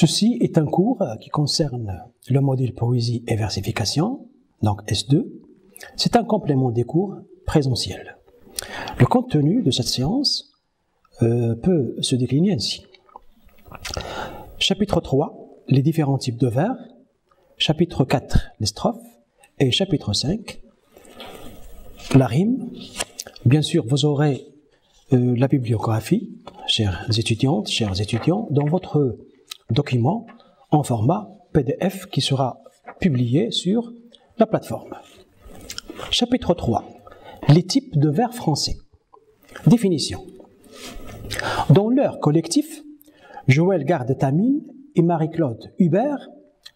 Ceci est un cours qui concerne le module poésie et versification, donc S2. C'est un complément des cours présentiels. Le contenu de cette séance peut se décliner ainsi. Chapitre 3, les différents types de vers. Chapitre 4, les strophes. Et chapitre 5, la rime. Bien sûr, vous aurez la bibliographie, chères étudiantes, chers étudiants, dans votre document en format PDF qui sera publié sur la plateforme. Chapitre 3. Les types de vers français. Définition. Dans leur collectif, Joël Garde-Tamine et Marie-Claude Hubert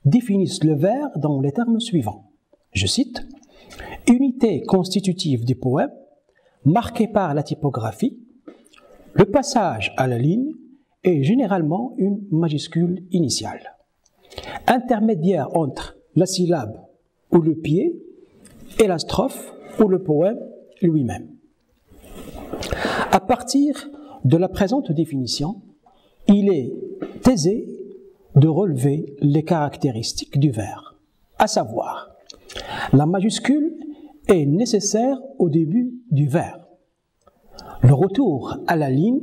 définissent le vers dans les termes suivants. Je cite, « Unité constitutive du poème, marquée par la typographie, le passage à la ligne est généralement une majuscule initiale, intermédiaire entre la syllabe ou le pied et la strophe ou le poème lui-même. » À partir de la présente définition, il est aisé de relever les caractéristiques du vers, à savoir, la majuscule est nécessaire au début du vers. Le retour à la ligne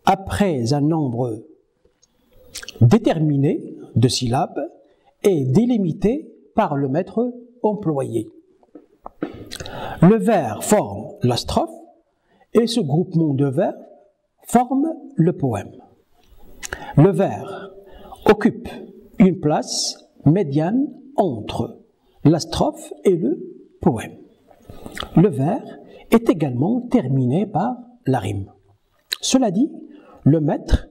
après un nombre déterminé de syllabes est délimité par le maître employé. Le vers forme la strophe et ce groupement de vers forme le poème. Le vers occupe une place médiane entre la strophe et le poème. Le vers est également terminé par la rime. Cela dit, le mètre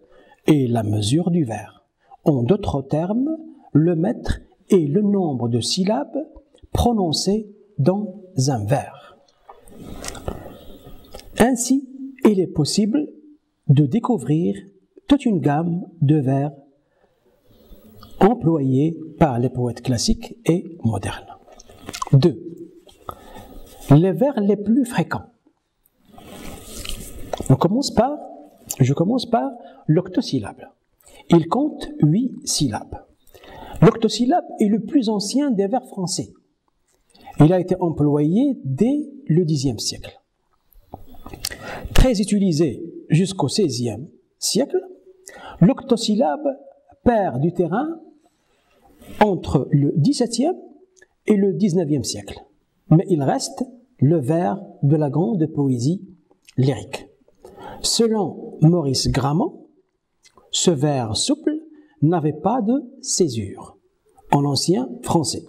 est la mesure du vers. En d'autres termes, le mètre est le nombre de syllabes prononcées dans un vers. Ainsi, il est possible de découvrir toute une gamme de vers employés par les poètes classiques et modernes. 2. Les vers les plus fréquents. Je commence par l'octosyllabe. Il compte 8 syllabes. L'octosyllabe est le plus ancien des vers français. Il a été employé dès le Xe siècle. Très utilisé jusqu'au XVIe siècle, l'octosyllabe perd du terrain entre le XVIIe et le XIXe siècle. Mais il reste le vers de la grande poésie lyrique. Selon Maurice Gramont, ce vers souple n'avait pas de césure en ancien français.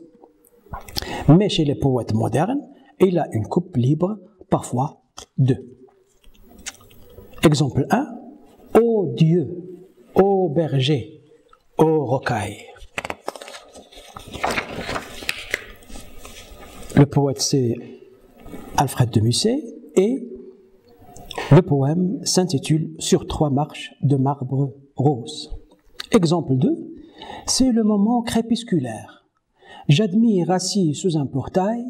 Mais chez les poètes modernes, il a une coupe libre, parfois 2. Exemple 1. Ô Dieu, ô berger, ô rocaille. Le poète c'est Alfred de Musset et le poème s'intitule « Sur 3 marches de marbre rose ». Exemple 2, c'est le moment crépusculaire. J'admire assis sous un portail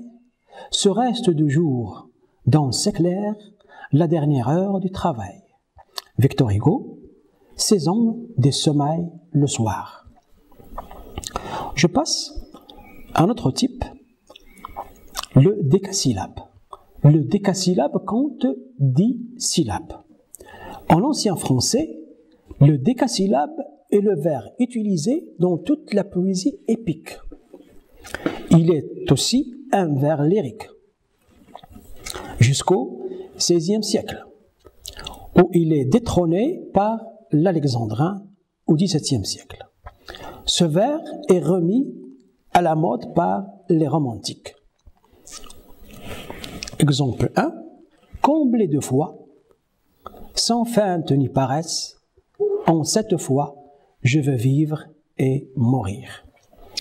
ce reste de jour dont s'éclaire la dernière heure du travail. Victor Hugo, saison des sommeils le soir. Je passe à un autre type, le décasyllabe. Le décasyllabe compte 10 syllabes. En ancien français, le décasyllabe est le vers utilisé dans toute la poésie épique. Il est aussi un vers lyrique. Jusqu'au XVIe siècle, où il est détrôné par l'alexandrin au XVIIe siècle. Ce vers est remis à la mode par les romantiques. Exemple 1. Comblé de foi, sans feinte ni paresse, en cette foi, je veux vivre et mourir.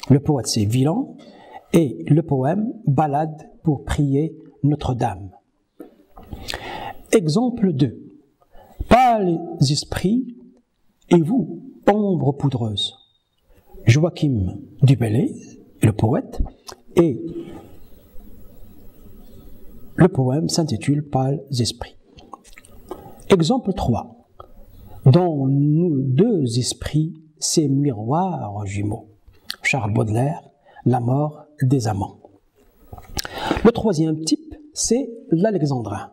Le poète c'est Villon et le poème Ballade pour prier Notre-Dame. Exemple 2. Pâles esprits et vous, ombre poudreuse. Joachim du Bellay, le poète, et le poème s'intitule Pâles esprits. Exemple 3. Dans nous 2 esprits ses miroirs jumeaux. Charles Baudelaire, La mort des amants. Le troisième type, c'est l'alexandrin,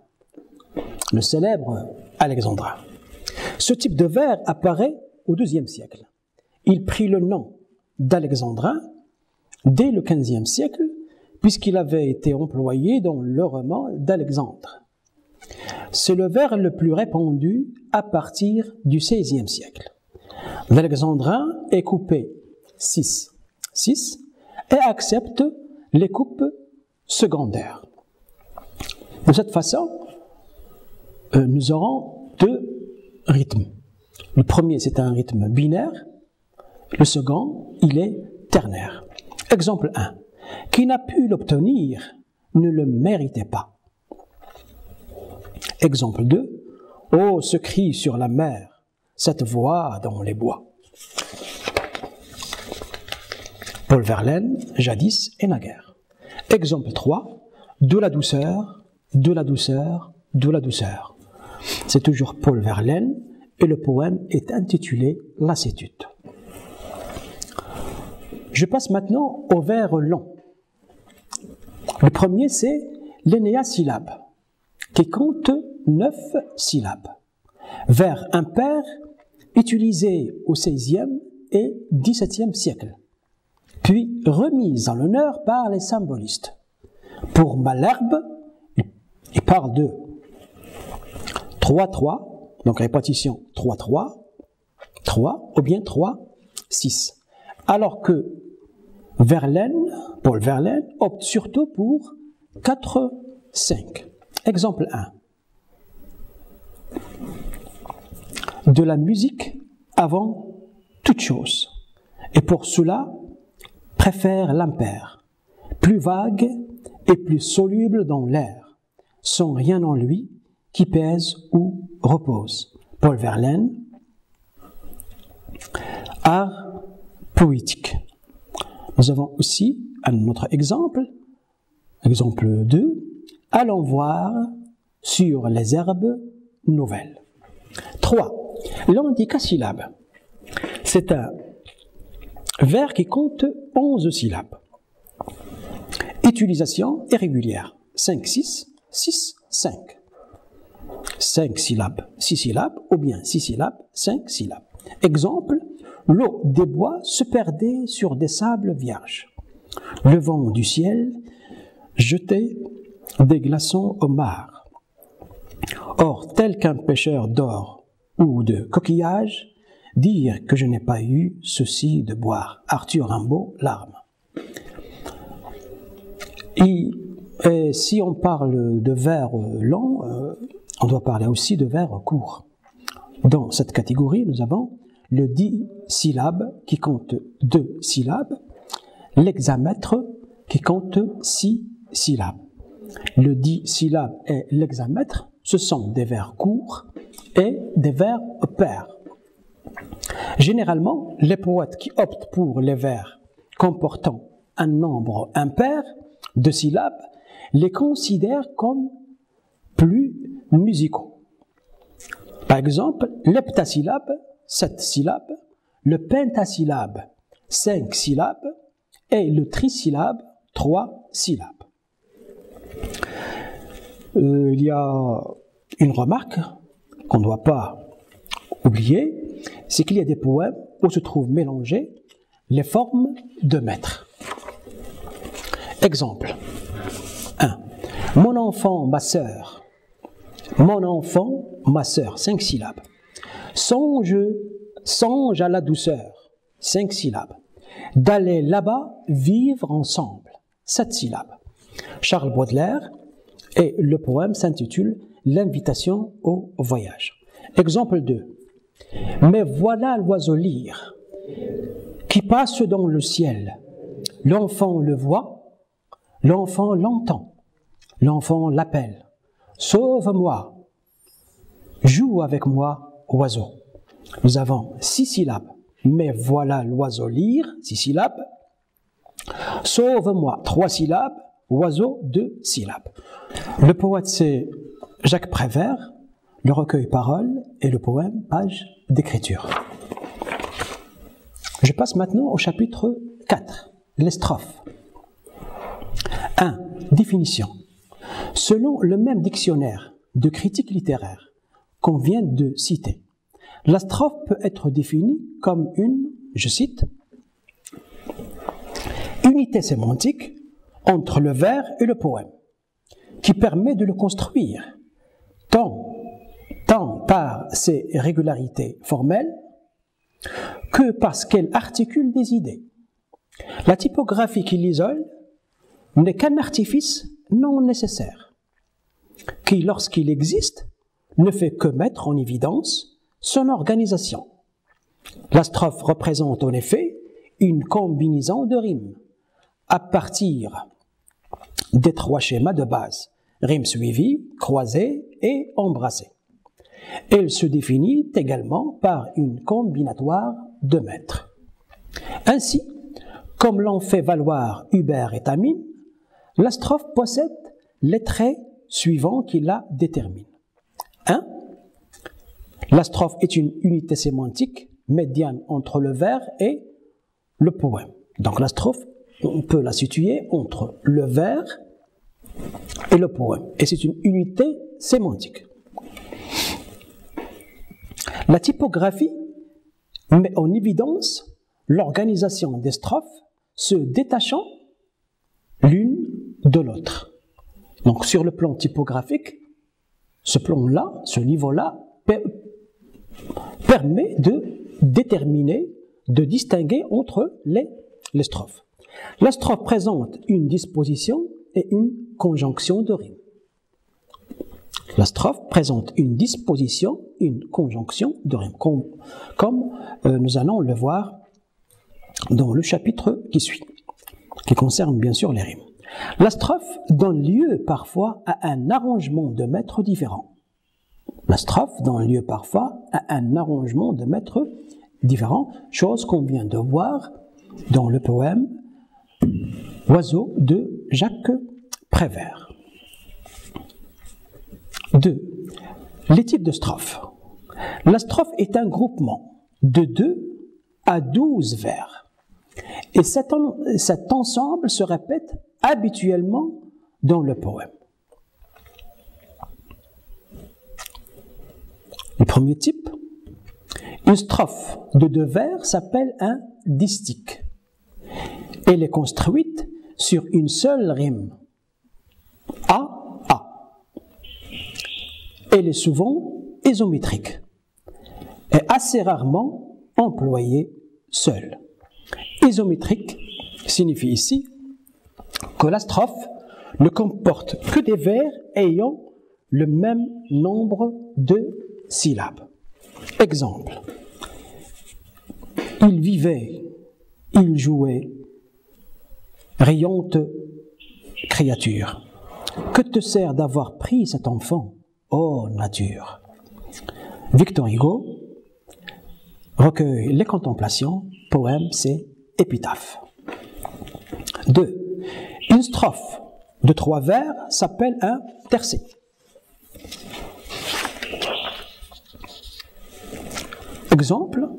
le célèbre alexandrin. Ce type de vers apparaît au IIe siècle. Il prit le nom d'alexandrin dès le XVe siècle, puisqu'il avait été employé dans le roman d'Alexandre. C'est le vers le plus répandu à partir du XVIe siècle. L'alexandrin est coupé 6/6 et accepte les coupes secondaires. De cette façon, nous aurons deux rythmes. Le premier, c'est un rythme binaire. Le second, il est ternaire. Exemple 1. Qui n'a pu l'obtenir ne le méritait pas. Exemple 2. Oh, ce cri sur la mer, cette voix dans les bois. Paul Verlaine, jadis et naguère. Exemple 3. De la douceur, de la douceur, de la douceur. C'est toujours Paul Verlaine et le poème est intitulé Lassitude. Je passe maintenant aux vers longs. Le premier, c'est l'énéasyllabe, qui compte 9 syllabes. Vers impair utilisé au XVIe et XVIIe siècle, puis remise en l'honneur par les symbolistes. Pour Malherbe, il parle de 3-3, donc répétition 3-3, 3 ou bien 3-6. Alors que Verlaine, Paul Verlaine, opte surtout pour 4-5. Exemple 1. De la musique avant toute chose, et pour cela préfère l'impair, plus vague et plus soluble dans l'air, sans rien en lui qui pèse ou repose. Paul Verlaine, art poétique. Nous avons aussi un autre exemple, exemple 2, allons voir sur les herbes nouvelles. 3. L'anticasyllabe. C'est un vers qui compte 11 syllabes. Utilisation irrégulière. 5-6, 6-5. 5 syllabes, 6 syllabes, ou bien 6 syllabes, 5 syllabes. Exemple, l'eau des bois se perdait sur des sables vierges. Le vent du ciel jetait des glaçons au mar. Or, tel qu'un pêcheur d'or ou de coquillages, dire que je n'ai pas eu ceci de boire. Arthur Rimbaud, Larmes. Et si on parle de vers longs, on doit parler aussi de vers courts. Dans cette catégorie, nous avons le 10 syllabes qui compte 2 syllabes, l'hexamètre qui compte 6 syllabes. Le 10 syllabes et l'hexamètre, ce sont des vers courts et des vers pairs. Généralement, les poètes qui optent pour les vers comportant un nombre impair de syllabes les considèrent comme plus musicaux. Par exemple, l'heptasyllabe, 7 syllabes, le pentasyllabe, 5 syllabes, et le trisyllabe, 3 syllabes. Il y a une remarque qu'on ne doit pas oublier, c'est qu'il y a des poèmes où se trouvent mélangées les formes de maître. Exemple 1. Mon enfant, ma sœur. Mon enfant, ma sœur, 5 syllabes. Songe à la douceur, 5 syllabes. D'aller là-bas, vivre ensemble, 7 syllabes. Charles Baudelaire, et le poème s'intitule L'invitation au voyage. Exemple 2. Mais voilà l'oiseau lyre qui passe dans le ciel. L'enfant le voit, l'enfant l'entend, l'enfant l'appelle. Sauve-moi, joue avec moi, oiseau. Nous avons 6 syllabes. Mais voilà l'oiseau lyre, 6 syllabes. Sauve-moi, 3 syllabes. Oiseau, 2 syllabes. Le poète, c'est Jacques Prévert, le recueil Paroles et le poème Page d'écriture. Je passe maintenant au chapitre 4, les strophes. 1. Définition. Selon le même dictionnaire de critique littéraire qu'on vient de citer, la strophe peut être définie comme une, je cite, unité sémantique entre le vers et le poème, qui permet de le construire tant par ses régularités formelles que parce qu'elle articule des idées. La typographie qui l'isole n'est qu'un artifice non nécessaire, qui, lorsqu'il existe, ne fait que mettre en évidence son organisation. La strophe représente en effet une combinaison de rimes à partir des 3 schémas de base, rimes suivies, croisées et embrassées. Elle se définit également par une combinatoire de mètres. Ainsi, comme l'ont fait valoir Hubert et Tamine, la strophe possède les traits suivants qui la déterminent. 1. La strophe est une unité sémantique médiane entre le vers et le poème. Donc la strophe, on peut la situer entre le vers et le poème. Et c'est une unité sémantique. La typographie met en évidence l'organisation des strophes se détachant l'une de l'autre. Donc sur le plan typographique, ce plan-là, ce niveau-là, permet de déterminer, de distinguer entre les strophes. La strophe présente une disposition et une conjonction de rimes. La strophe présente une disposition, une conjonction de rimes, comme nous allons le voir dans le chapitre qui suit, qui concerne bien sûr les rimes. La strophe donne lieu parfois à un arrangement de mètres différents. La strophe donne lieu parfois à un arrangement de mètres différents, chose qu'on vient de voir dans le poème Oiseau de Jacques Prévert. 2. Les types de strophes. La strophe est un groupement de 2 à 12 vers. Et cet ensemble se répète habituellement dans le poème. Le premier type, une strophe de 2 vers s'appelle un distique. Elle est construite sur une seule rime, A. Elle est souvent isométrique et assez rarement employée seule. Isométrique signifie ici que la strophe ne comporte que des vers ayant le même nombre de syllabes. Exemple. Il vivait, il jouait, riante créature. Que te sert d'avoir pris cet enfant, ô nature? Victor Hugo, recueil Les Contemplations, poème c'est Épitaphe. 2. Une strophe de 3 vers s'appelle un tercet. Exemple,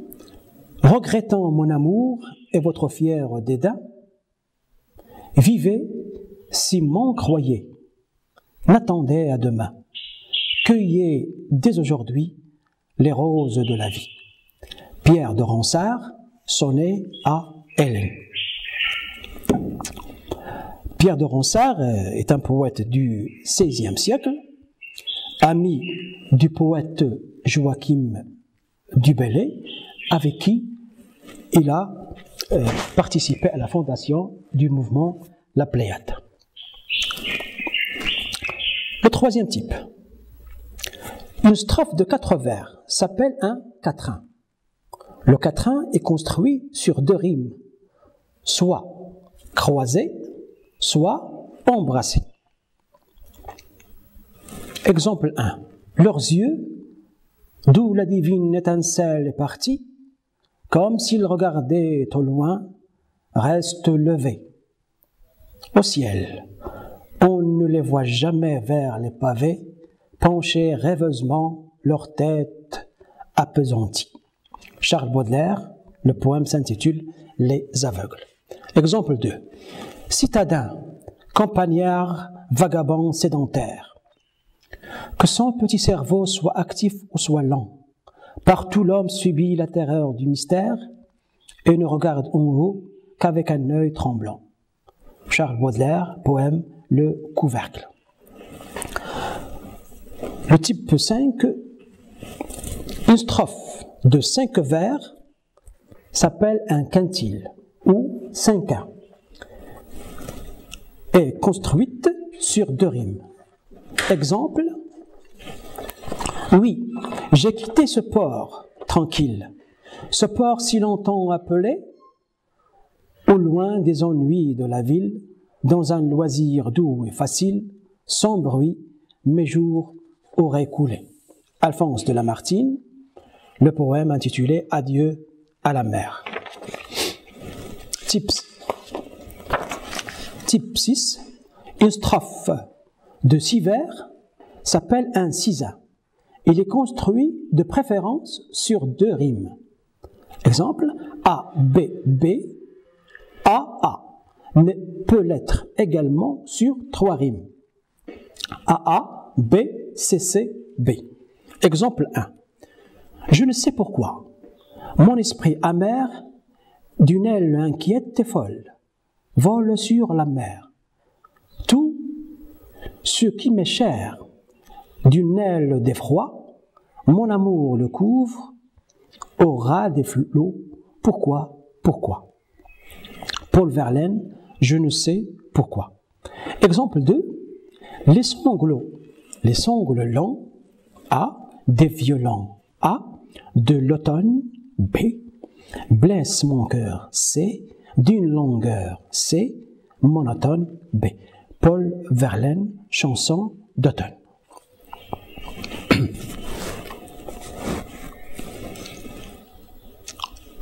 regrettant mon amour et votre fier dédain, vivez si m'en croyez, n'attendez à demain, cueillez dès aujourd'hui les roses de la vie. Pierre de Ronsard, sonnet à Hélène. Pierre de Ronsard est un poète du XVIe siècle, ami du poète Joachim du Bellay, avec qui il a participé à la fondation du mouvement La Pléiade. Le troisième type, une strophe de 4 vers s'appelle un quatrain. Le quatrain est construit sur 2 rimes, soit croisées, soit embrassées. Exemple 1. Leurs yeux, d'où la divine étincelle est partie, comme s'ils regardaient au loin, restent levés. Au ciel, on ne les voit jamais vers les pavés, pencher rêveusement leur tête appesantie. Charles Baudelaire, Le poème s'intitule « Les aveugles ». Exemple 2. Citadin, campagnard, vagabond sédentaire. Que son petit cerveau soit actif ou soit lent, partout l'homme subit la terreur du mystère et ne regarde en haut qu'avec un œil tremblant. Charles Baudelaire, poème « Le couvercle ». Le type 5, une strophe de 5 vers s'appelle un quintile ou 5 est construite sur 2 rimes. Exemple, oui, j'ai quitté ce port tranquille, ce port si longtemps appelé, au loin des ennuis de la ville, dans un loisir doux et facile, sans bruit, mes jours auraient coulé. Alphonse de Lamartine, le poème intitulé Adieu à la mer. Type 6, une strophe de 6 vers s'appelle un cisin. Il est construit de préférence sur 2 rimes. Exemple, A, B, B, A, A, mais peut l'être également sur 3 rimes. A, A, B, C, C, B. Exemple 1. Je ne sais pourquoi, mon esprit amer, d'une aile inquiète et folle, vole sur la mer. Tout ce qui m'est cher, d'une aile d'effroi, mon amour le couvre, au ras des flots. Pourquoi? Pourquoi? Paul Verlaine, je ne sais pourquoi. Exemple 2. Les sanglots longs, A, des violents, A, de l'automne, B, blesse mon cœur, C, d'une longueur, C, monotone, B. Paul Verlaine, chanson d'automne.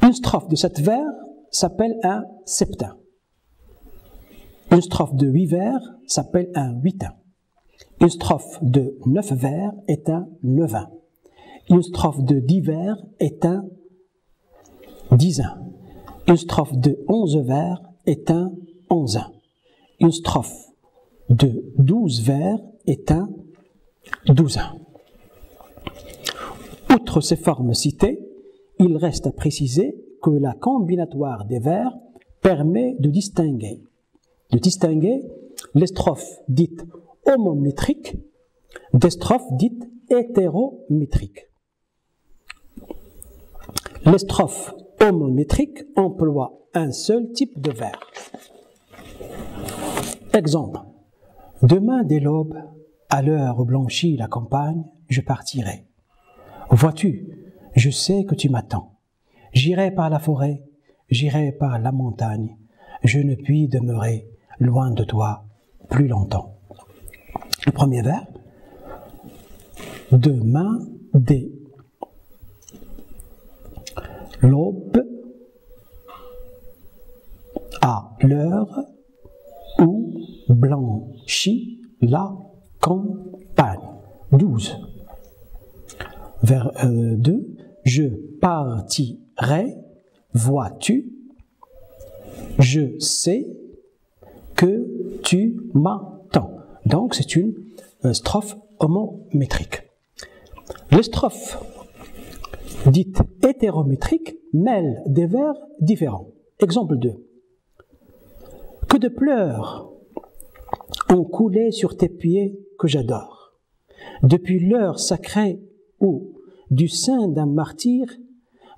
Une strophe de 7 vers s'appelle un septin. Une strophe de 8 vers s'appelle un huitain. Une strophe de 9 vers est un neuvain. Une strophe de 10 vers est un dizain. Une strophe de 11 vers est un onzain. Une strophe de 12 vers est un douzain. Outre ces formes citées, il reste à préciser que la combinatoire des vers permet de distinguer les strophes dites homométriques des strophes dites hétérométriques. Les strophes homométriques emploient un seul type de vers. Exemple. Demain dès l'aube, à l'heure où blanchit la campagne, je partirai. Vois-tu, je sais que tu m'attends. J'irai par la forêt, j'irai par la montagne. Je ne puis demeurer loin de toi plus longtemps. Le premier vers. Demain dès l'aube, à l'heure où blanchit la campagne. 12. Vers 2. Je partirai, vois-tu, je sais que tu m'attends. Donc c'est une strophe homométrique. Les strophes dites hétérométriques mêlent des vers différents. Exemple 2. Que de pleurs ont coulé sur tes pieds que j'adore. Depuis l'heure sacrée où, du sein d'un martyr,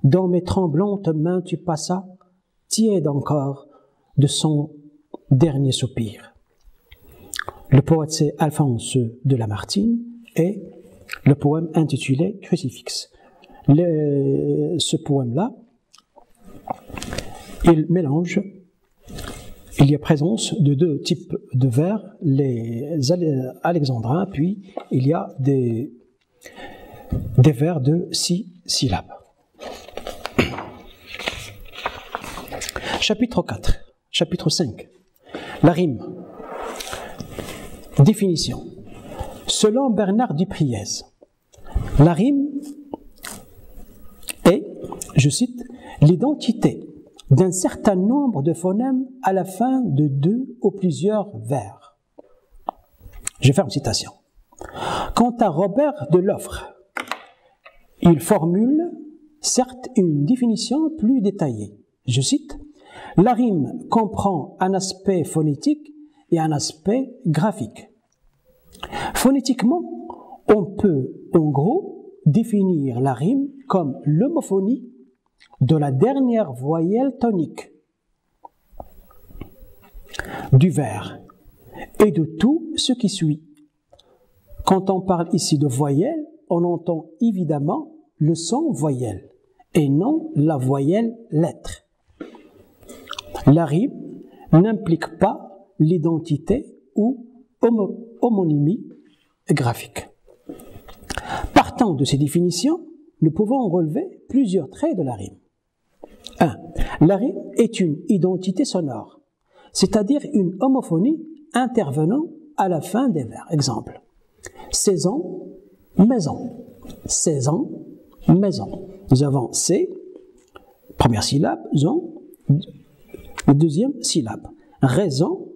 dans mes tremblantes mains tu passas, tiède encore de son dernier soupir. Le poète c'est Alphonse de Lamartine et le poème intitulé Crucifix. Ce poème-là, il mélange, il y a présence de 2 types de vers, les alexandrins, puis il y a des vers de 6 syllabes. Chapitre 4, chapitre 5. La rime. Définition. Selon Bernard Dupriez, la rime est, je cite, l'identité d'un certain nombre de phonèmes à la fin de 2 ou plusieurs vers. Je vais faire une citation. Quant à Robert de Loffre, il formule certes une définition plus détaillée. Je cite, « La rime comprend un aspect phonétique et un aspect graphique. Phonétiquement, on peut en gros définir la rime comme l'homophonie de la dernière voyelle tonique du vers et de tout ce qui suit. Quand on parle ici de voyelle, on entend évidemment le son voyelle et non la voyelle lettre. La rime n'implique pas l'identité ou homonymie graphique. Partant de ces définitions, nous pouvons relever plusieurs traits de la rime. 1. La rime est une identité sonore, c'est-à-dire une homophonie intervenant à la fin des vers. Exemple, saison, maison, saison, maison. Nous avons C, première syllabe, zon, deuxième syllabe. Raison,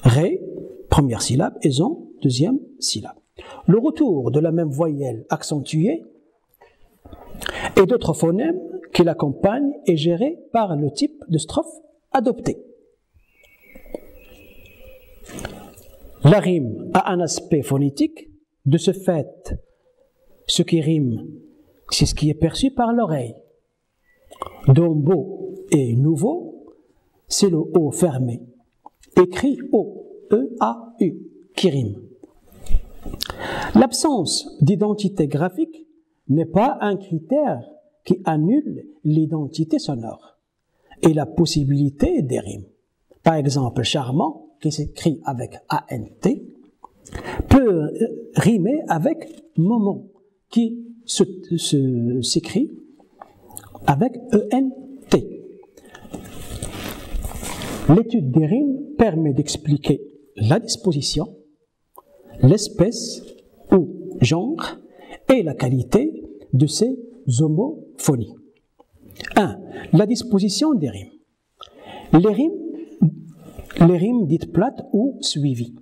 ré, première syllabe, et zon, deuxième syllabe. Le retour de la même voyelle accentuée et d'autres phonèmes qui l'accompagnent est géré par le type de strophe adopté. La rime a un aspect phonétique, de ce fait, ce qui rime, c'est ce qui est perçu par l'oreille. Dont beau et nouveau, c'est le O fermé, écrit O, E-A-U, qui rime. L'absence d'identité graphique n'est pas un critère qui annule l'identité sonore et la possibilité des rimes. Par exemple, charmant, qui s'écrit avec A-N-T, peut rimer avec moment, qui s'écrit avec E-N-T. L'étude des rimes permet d'expliquer la disposition, l'espèce ou genre et la qualité de ces homophonies. 1. La disposition des rimes. Les rimes dites plates ou suivies.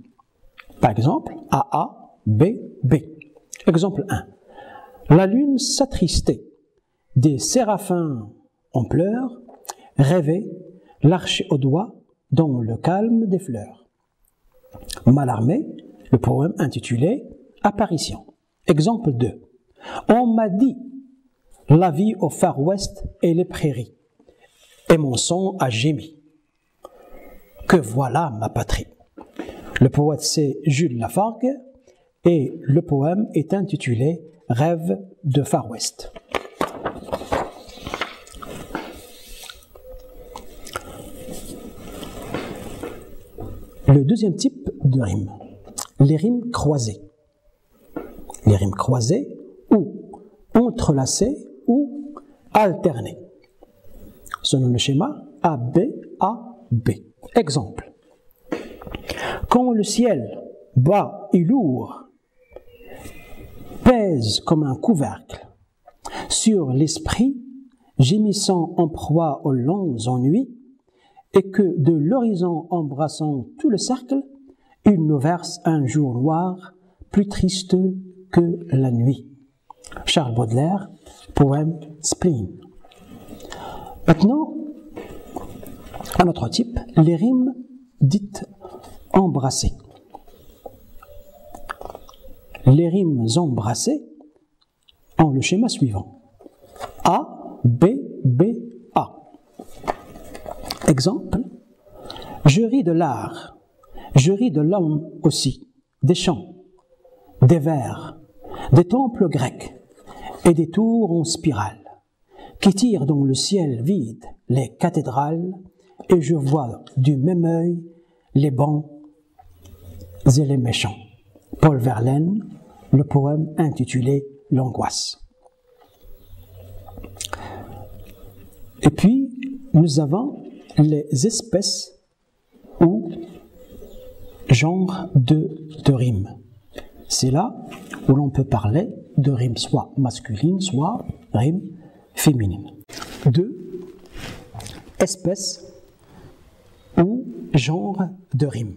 Par exemple, AA, B, B. Exemple 1. La lune s'attristait, des séraphins en pleurs, rêvaient, l'arche au doigt, dans le calme des fleurs. Mallarmé, le poème intitulé Apparition. Exemple 2. On m'a dit la vie au Far West et les prairies, et mon son a gémi. Que voilà ma patrie. Le poète c'est Jules Lafargue et le poème est intitulé Rêve de Far West. Le deuxième type de rime, les rimes croisées. Les rimes croisées ou entrelacées ou alternées. Selon le schéma AB, AB. Exemple. Quand le ciel, bas et lourd, pèse comme un couvercle sur l'esprit, gémissant en proie aux longs ennuis, et que de l'horizon embrassant tout le cercle, il nous verse un jour noir, plus triste que la nuit. Charles Baudelaire, poème Spleen. Maintenant, un autre type, les rimes dites embrassées. Les rimes embrassées ont le schéma suivant. A, B, B, A. Exemple, je ris de l'art, je ris de l'homme aussi, des chants, des vers, des temples grecs et des tours en spirale qui tirent dans le ciel vide les cathédrales et je vois du même œil les bons et les méchants. Paul Verlaine, le poème intitulé L'angoisse. Et puis, nous avons les espèces ou genres de rimes. C'est là où l'on peut parler de rimes soit masculines, soit rimes féminines. 2. espèce ou genre de rime.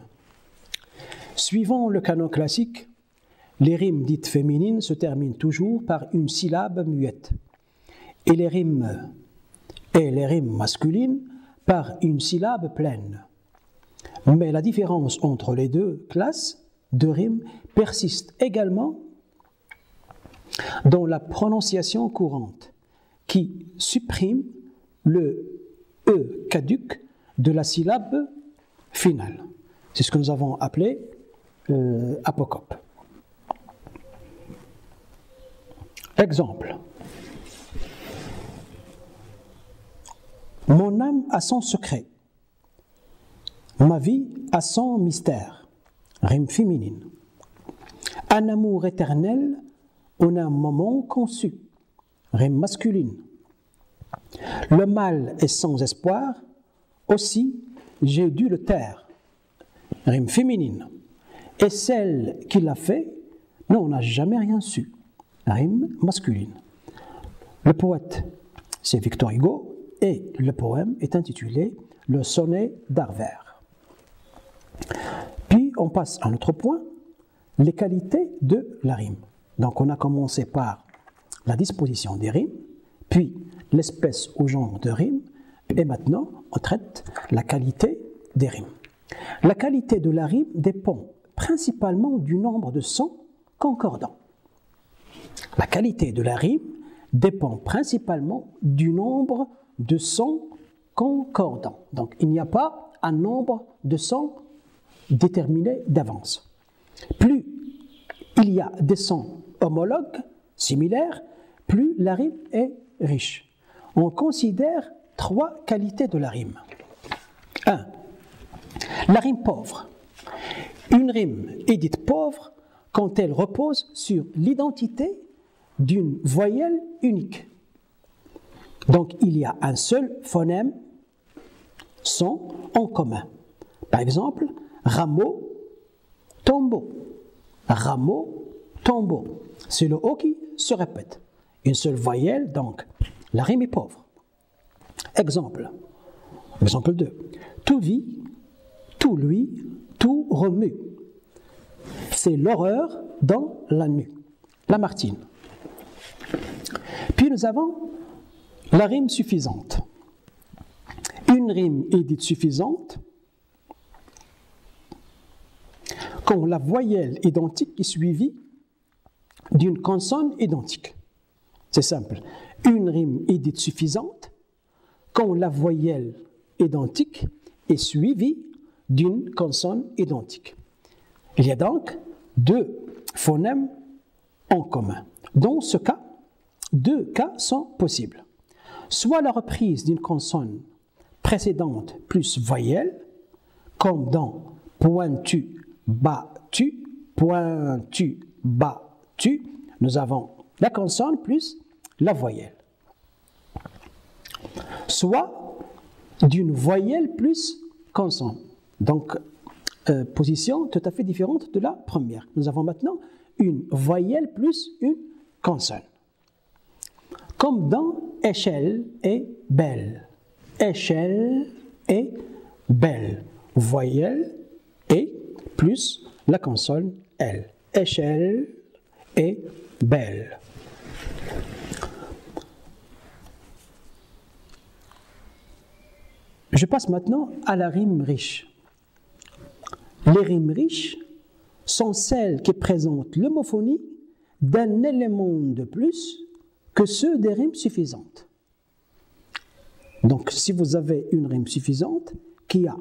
Suivant le canon classique, les rimes dites féminines se terminent toujours par une syllabe muette et les rimes masculines par une syllabe pleine. Mais la différence entre les deux classes de rimes persiste également dans la prononciation courante qui supprime le E caduc de la syllabe finale. C'est ce que nous avons appelé apocope. Exemple. Mon âme a son secret. Ma vie a son mystère. Rime féminine. Un amour éternel en un moment conçu. Rime masculine. Le mal est sans espoir. Aussi, j'ai dû le taire. Rime féminine. Et celle qui l'a fait, non, on n'a jamais rien su. Rime masculine. Le poète, c'est Victor Hugo, et le poème est intitulé « Le sonnet d'Arvers ». Puis on passe à un autre point, les qualités de la rime. Donc on a commencé par la disposition des rimes, puis l'espèce ou genre de rime, et maintenant on traite la qualité des rimes. La qualité de la rime dépend principalement du nombre de sons concordants. La qualité de la rime dépend principalement du nombre de sons concordants. Donc il n'y a pas un nombre de sons déterminé d'avance. Plus il y a des sons homologues, similaires, plus la rime est riche. On considère 3 qualités de la rime. 1. La rime pauvre. Une rime est dite pauvre quand elle repose sur l'identité d'une voyelle unique. Donc il y a un seul phonème, son en commun. Par exemple, rameau, tombeau. Rameau, tombeau. C'est le O qui se répète. Une seule voyelle, donc la rime est pauvre. Exemple 2. Tout vit, tout lui, tout remue. C'est l'horreur dans la nuit. Lamartine. Puis nous avons la rime suffisante. Une rime est dite suffisante quand la voyelle identique est suivie d'une consonne identique. C'est simple. Une rime est dite suffisante quand la voyelle identique est suivie d'une consonne identique. Il y a donc 2 phonèmes en commun. Dans ce cas, 2 cas sont possibles. Soit la reprise d'une consonne précédente plus voyelle, comme dans pointu, battu, pointu, battu, nous avons la consonne plus la voyelle. Soit d'une voyelle plus consonne. Donc, position tout à fait différente de la première. Nous avons maintenant une voyelle plus une consonne. Comme dans échelle et belle. Échelle et belle. Voyelle et plus la consonne L. Échelle et belle. Je passe maintenant à la rime riche. Les rimes riches sont celles qui présentent l'homophonie d'un élément de plus que ceux des rimes suffisantes. Donc, si vous avez une rime suffisante qui a...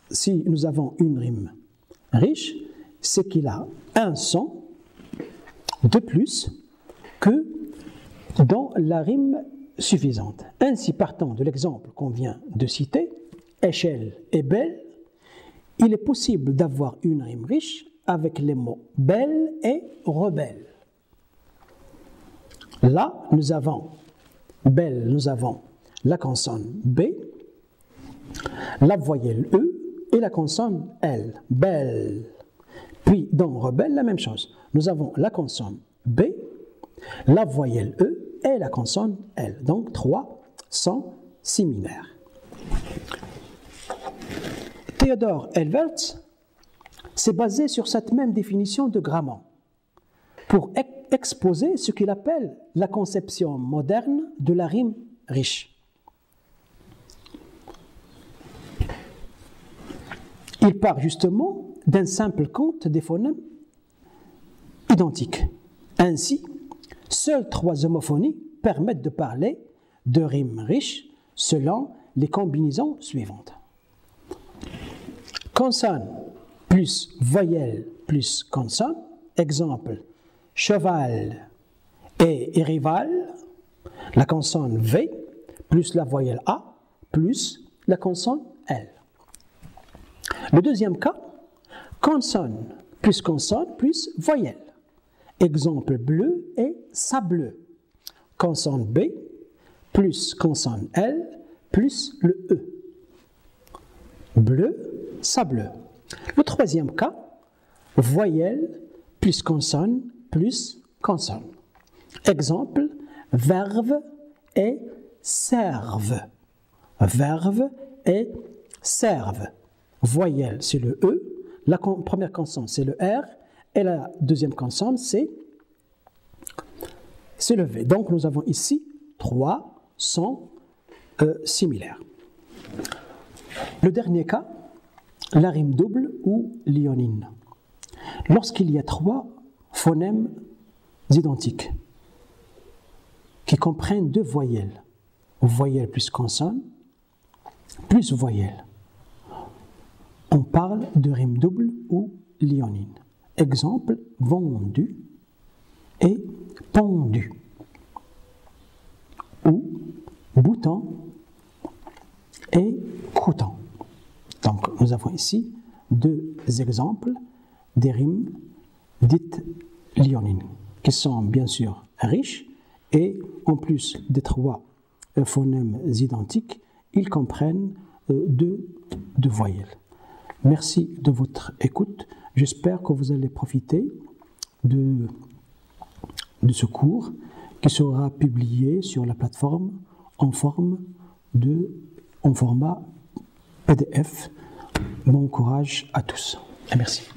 si nous avons une rime riche, c'est qu'il a un son de plus que dans la rime suffisante. Ainsi, partant de l'exemple qu'on vient de citer, échelle et belle, il est possible d'avoir une rime riche avec les mots belle et rebelle. Là, nous avons belle, nous avons la consonne B, la voyelle E et la consonne L. Belle. Puis, dans rebelle, la même chose. Nous avons la consonne B, la voyelle E et la consonne L. Donc 3 sont similaires. Theodor Elverts s'est basé sur cette même définition de Grammont pour exposer ce qu'il appelle la conception moderne de la rime riche. Il part justement d'un simple compte des phonèmes identiques. Ainsi, seules 3 homophonies permettent de parler de rimes riches selon les combinaisons suivantes. Consonne plus voyelle plus consonne. Exemple, cheval et rival. La consonne V plus la voyelle A plus la consonne L. Le deuxième cas, consonne plus voyelle. Exemple, bleu et sableux. Consonne B plus consonne L plus le E. Bleu, sableux. Le troisième cas, voyelle plus consonne. Exemple, verve et serve. Verve et serve. Voyelle, c'est le E. La première consonne, c'est le R. Et la deuxième consonne, c'est le V. Donc, nous avons ici 3 sons similaires. Le dernier cas, la rime double ou lionine. Lorsqu'il y a 3 phonèmes identiques qui comprennent 2 voyelles, voyelle plus consonne, plus voyelle, on parle de rime double ou lionine. Exemple, vendu et pendu. Ou bouton et crouton. Donc, nous avons ici 2 exemples des rimes dites lionines, qui sont bien sûr riches et en plus des 3 phonèmes identiques, ils comprennent 2 voyelles. Merci de votre écoute. J'espère que vous allez profiter de ce cours qui sera publié sur la plateforme en format PDF. Bon courage à tous et merci.